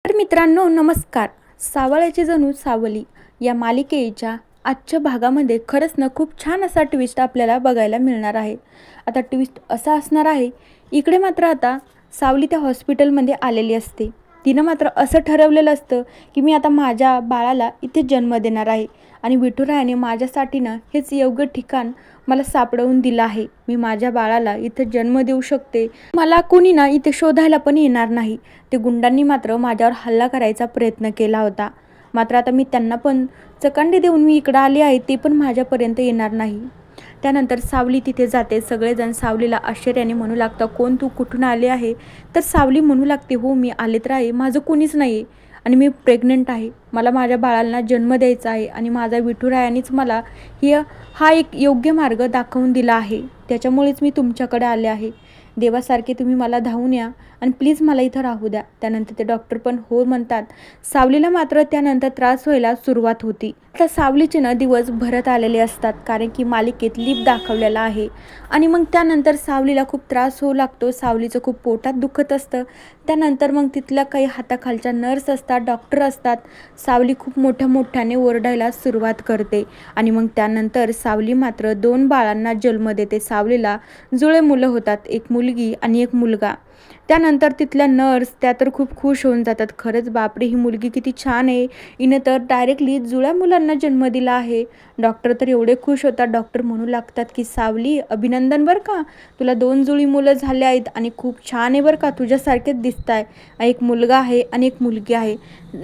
तर मित्रांनो नमस्कार. सावळ्याची जणू सावली या मालिकेच्या आजच्या भागामध्ये खरंच ना खूप छान असा ट्विस्ट आपल्याला बघायला मिळणार आहे. आता ट्विस्ट असा असणार आहे, इकडे मात्र आता सावली त्या हॉस्पिटलमध्ये आलेली असते. तिनं मात्र असं ठरवलेलं असतं की मी आता माझ्या बाळाला इथे जन्म देणार आहे आणि विठुरायाने माझ्यासाठी ना हेच योग्य ठिकाण मला सापडवून दिलं आहे. मी माझ्या बाळाला इथे जन्म देऊ शकते, मला कोणी ना इथे शोधायला पण येणार नाही. ते गुंडांनी मात्र माझ्यावर हल्ला करायचा प्रयत्न केला होता, मात्र आता मी त्यांना पण चकांडी देऊन मी इकडं आले आहे, ते पण माझ्यापर्यंत येणार नाही. त्यानंतर सावली तिथे जाते. सगळेजण सावलीला आश्चर्याने म्हणू लागतं, कोण तू, कुठून आले आहे? तर सावली म्हणू लागते, हो मी आले तर आहे, माझं कोणीच नाही आहे आणि मी प्रेग्नंट आहे. मला माझ्या बाळाला जन्म द्यायचा आहे आणि माझा विठुरायानेच मला हा एक योग्य मार्ग दाखवून दिला आहे. त्याच्यामुळेच मी तुमच्याकडे आले आहे. देवासारखे तुम्ही मला धावून या आणि प्लीज मला इथं राहू द्या. त्यानंतर ते डॉक्टर पण हो म्हणतात. सावलीला मात्र त्यानंतर त्रास व्हायला सुरुवात होती. आता सावलीचे ना दिवस भरत आलेले असतात, कारण की मालिकेत लीप दाखवलेला आहे. आणि मग त्यानंतर सावलीला खूप त्रास होऊ लागतो. सावलीचं खूप पोटात दुखत असतं. त्यानंतर मग तिथल्या काही हाताखालच्या नर्स असतात, डॉक्टर असतात. सावली खूप मोठ्याने ओरडायला सुरुवात करते आणि मग त्यानंतर सावली मात्र 2 बाळांना जन्म देते. सावलीला जुळे मुलं होतात, एक मुलगी आणि एक मुलगा. त्यानंतर तिथल्या नर्स त्या तर खूप खुश होऊन जातात. खरंच बापरे, ही मुलगी किती छान आहे, हिनं तर डायरेक्टली जुळ्या मुलांना जन्म दिला आहे. डॉक्टर तर एवढे खुश होतात. डॉक्टर म्हणू लागतात की सावली अभिनंदन बरं का, तुला 2 जुळी मुलं झाले आहेत आणि खूप छान आहे बरं का, तुझ्यासारखेच दिसत आहे. एक मुलगा आहे आणि एक मुलगी आहे.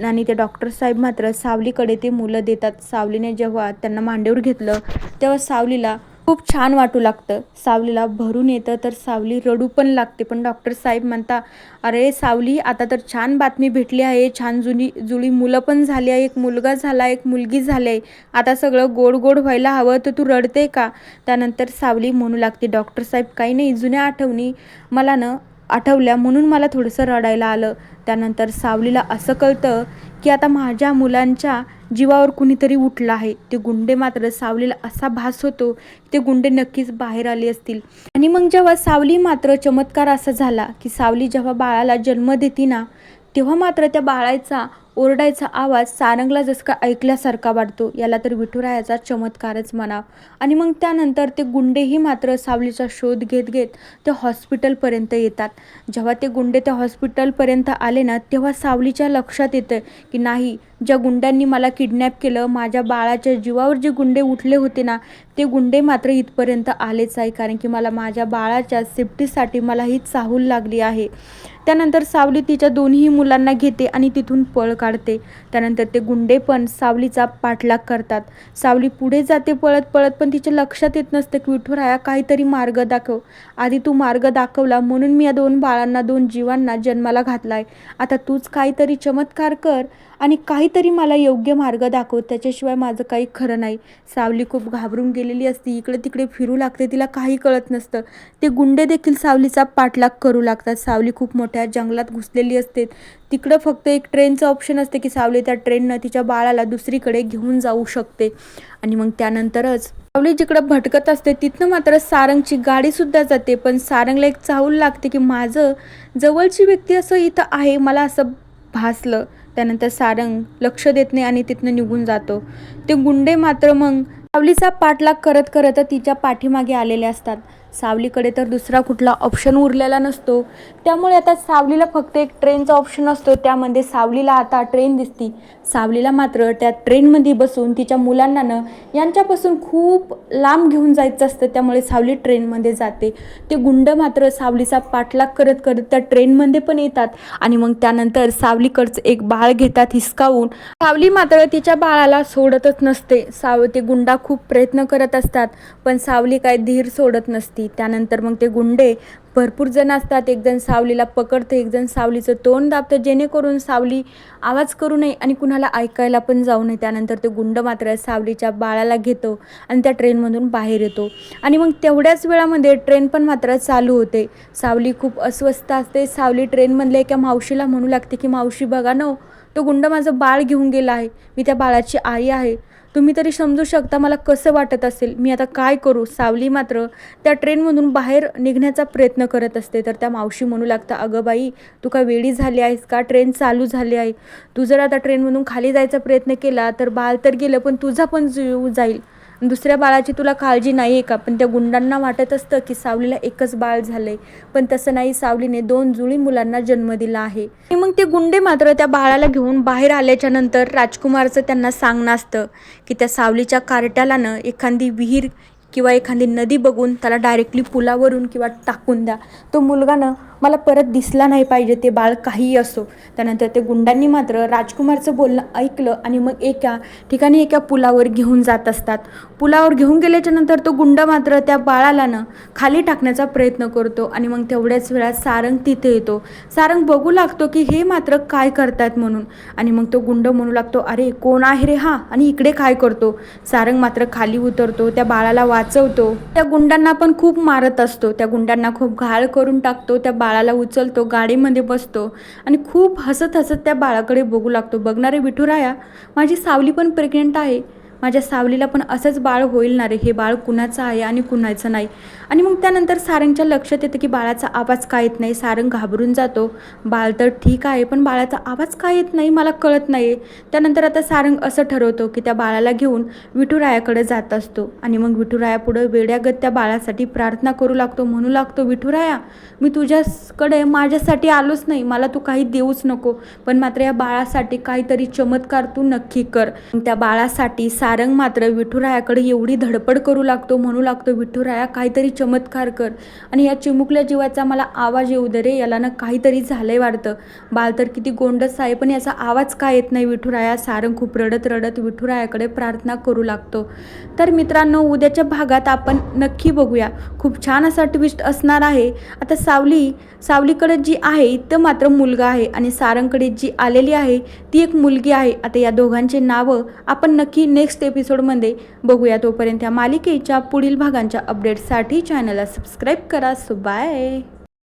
आणि ते डॉक्टर साहेब मात्र सावलीकडे ते मुलं देतात. सावलीने जेव्हा त्यांना मांडीवर घेतलं तेव्हा सावलीला खूप छान वाटू लागतं. सावलीला भरून येतं तर सावली रडू पण लागते. पण डॉक्टर साहेब म्हणता, अरे सावली, आता तर छान बातमी भेटली आहे, छान जुळी मुलं पण झाली आहे, एक मुलगा झाला, एक मुलगी झाली आहे, आता सगळं गोड गोड व्हायला हवं, तर तू रडते का? त्यानंतर सावली म्हणू लागते, डॉक्टर साहेब काही नाही, जुन्या आठवणी मला न आठवल्या म्हणून मला थोडंसं रडायला आलं. त्यानंतर सावलीला असं कळतं की आता माझ्या मुलांच्या जीवावर कुणीतरी उठलं आहे. ते गुंडे मात्र सावलीला असा भास होतो ते गुंडे नक्कीच बाहेर आले असतील. आणि मग जेव्हा सावली मात्र चमत्कार असा झाला की सावली जेव्हा बाळाला जन्म देते ना, तेव्हा मात्र त्या बाळाचा ओरडायचा आवाज सारंगला जसं का ऐकल्यासारखा वाटतो. याला तर विठुरायाचा चमत्कारच म्हणा. आणि मग त्यानंतर ते गुंडेही मात्र सावलीचा शोध घेत घेत ते हॉस्पिटलपर्यंत येतात. जेव्हा ते गुंडे त्या हॉस्पिटलपर्यंत आले ना, तेव्हा सावलीच्या लक्षात येतं की नाही, ज्या गुंड्यांनी मला किडनॅप केलं, माझ्या बाळाच्या जीवावर जे गुंडे उठले होते ना, ते गुंडे मात्र इथपर्यंत आलेच आहे, कारण की मला माझ्या बाळाच्या सेफ्टीसाठी मला ही चाहूल लागली आहे. त्यानंतर सावली तिच्या दोन्ही मुलांना घेते आणि तिथून पळ काढते. त्यानंतर ते गुंडे पण सावलीचा पाठलाग करतात. सावली पुढे जाते पळत पळत, पण तिच्या लक्षात येत नसतं की विठुराया काहीतरी मार्ग दाखव. आधी तू मार्ग दाखवला म्हणून मी या 2 बाळांना, 2 जीवांना जन्माला घातलाय. आता तूच काहीतरी चमत्कार कर आणि काहीतरी मला योग्य मार्ग दाखव, त्याच्याशिवाय माझं काही खरं नाही. सावली खूप घाबरून गेलेली असते, इकडे तिकडे फिरू लागते, तिला काही कळत नसतं. ते गुंडे देखील सावलीचा पाठलाग करू लागतात. सावली खूप मोठ्या जंगलात घुसलेली असते. तिकडं फक्त एक ट्रेनचं ऑप्शन असते की सावली त्या ट्रेननं तिच्या बाळाला दुसरीकडे घेऊन जाऊ शकते. आणि मग त्यानंतरच सावली जिकडं भटकत असते तिथनं मात्र सारंगची गाडीसुद्धा जाते. पण सारंगला एक चाहूल लागते की माझं जवळची व्यक्ती असं इथं आहे, मला असं भासलं. त्यानंतर सारंग लक्ष देत नाही आणि तिथनं निघून जातो. ते गुंडे मात्र मग सावलीचा पाठलाग करत करत तिच्या पाठीमागे आलेले असतात. सावलीकडे तर दुसरा कुठला ऑप्शन उरलेला नसतो. त्यामुळे आता सावलीला फक्त एक ट्रेनचा ऑप्शन असतो. त्यामध्ये सावलीला आता ट्रेन दिसती. सावलीला मात्र त्या ट्रेनमध्ये बसून तिच्या मुलांना यांच्यापासून खूप लांब घेऊन जायचं असतं. त्यामुळे सावली ट्रेनमध्ये जाते. ते गुंड मात्र सावलीचा पाठलाग करत करत त्या ट्रेनमध्ये पण येतात आणि मग त्यानंतर सावलीकडचं एक बाळ घेतात हिसकावून. सावली मात्र तिच्या बाळाला सोडतच नसते. ते गुंडा खूप प्रयत्न करत असतात, पण सावली काय धीर सोडत नसती. त्यानंतर मग ते गुंडे भरपूर जण असतात. एक जण सावलीला पकडते, एक जण सावलीचं तोंड दाबतं, जेणेकरून सावली आवाज करू नये आणि कुणाला ऐकायला पण जाऊ नये. त्यानंतर ते गुंड मात्र सावलीच्या बाळाला घेतो आणि त्या ट्रेनमधून बाहेर येतो. आणि मग तेवढ्याच वेळामध्ये ट्रेन पण मात्र चालू होते. सावली खूप अस्वस्थ असते. सावली ट्रेनमधल्या एका मावशीला म्हणू लागते की मावशी बघा ना, तो गुंड माझं बाळ घेऊन गेला आहे, मी त्या बाळाची आई आहे. तुम्ही तरी समजू शकता मला कसं वाटत असेल. मी आता काय करू. सावली मात्र त्या ट्रेनमधून बाहेर निघण्याचा प्रयत्न करत असते. तर त्या मावशी म्हणू लागतं, अगं बाई तू का वेडी झाली आहेस का, ट्रेन चालू झाली आहे, तू जर आता ट्रेनमधून खाली जायचा प्रयत्न केला तर बाळ तर गेलं पण तुझा पण जीव जाईल. दुसऱ्या बाळाची तुला काळजी नाही आहे का. पण त्या गुंडांना वाटत असतं की सावलीला एकच बाळ झालं आहे, पण तसं नाही, सावलीने 2 जुळी मुलांना जन्म दिला आहे. आणि मग ते गुंडे मात्र त्या बाळाला घेऊन बाहेर आल्याच्या नंतर राजकुमारचं त्यांना सांगणं असतं की त्या सावलीच्या कार्ट्याला न एखादी विहीर किंवा एखादी नदी बघून त्याला डायरेक्टली पुलावरून किंवा टाकून द्या. तो मुलगा न मला परत दिसला नाही पाहिजे, ते बाळ काहीही असो. त्यानंतर ते गुंडांनी मात्र राजकुमारचं बोलणं ऐकलं आणि मग एका ठिकाणी एका पुलावर घेऊन जात असतात. पुलावर घेऊन गेल्याच्या नंतर तो गुंड मात्र त्या बाळाला न खाली टाकण्याचा प्रयत्न करतो आणि मग तेवढ्याच वेळात सारंग तिथे येतो. सारंग बघू लागतो की हे मात्र काय करतात म्हणून. आणि मग तो गुंड म्हणू लागतो, अरे कोण आहे रे हा, आणि इकडे काय करतो. सारंग मात्र खाली उतरतो, त्या बाळाला वाचवतो. त्या गुंडांना पण खूप मारत असतो, त्या गुंडांना खूप घाळ करून टाकतो. त्या बाळाला उचलतो, गाडीमध्ये बसतो आणि खूप हसत हसत त्या बाळाकडे बघू लागतो. बघणारे विठुराया, माझी सावली पण प्रेग्नेंट आहे, माझ्या सावलीला पण असंच बाळ होईल ना रे, हे बाळ कुणाचं आहे आणि कुणाचं नाही. आणि मग त्यानंतर सारंगच्या लक्षात येतं की बाळाचा आवाज का येत नाही. सारंग घाबरून जातो, बाळ तर ठीक आहे पण बाळाचा आवाज का येत नाही मला कळत नाही. त्यानंतर आता सारंग असं ठरवतो की त्या बाळाला घेऊन विठुरायाकडे जात असतो आणि मग विठुराया पुढं वेड्यागत त्या बाळासाठी प्रार्थना करू लागतो. म्हणू लागतो, विठुराया मी तुझ्याकडे माझ्यासाठी आलोच नाही, मला तू काही देऊच नको, पण मात्र या बाळासाठी काहीतरी चमत्कार तू नक्की कर. त्या बाळासाठी सारंग मात्र विठुरायाकडे एवढी धडपड करू लागतो, म्हणू लागतो, विठुराया काहीतरी चमत्कार कर आणि या चिमुकल्या जीवाचा मला आवाज येऊ दे रे, याला ना काहीतरी झालंय वाटतं, बाळ तर किती गोंडस आहे पण याचा आवाज का येत नाही विठुराया. सारंग खूप रडत रडत विठुरायाकडे प्रार्थना करू लागतो. तर मित्रांनो, उद्याच्या भागात आपण नक्की बघूया, खूप छान असा ट्विस्ट असणार आहे. आता सावलीकडे जी आहे तर मात्र मुलगा आहे आणि सारंगकडे जी आलेली आहे ती एक मुलगी आहे. आता या दोघांचे नावं आपण नक्की नेक्स्ट एपिसोडमध्ये बघूया. तोपर्यंत या मालिकेच्या पुढील भागांच्या अपडेट्ससाठी चॅनलला सबस्क्राईब करा. So bye.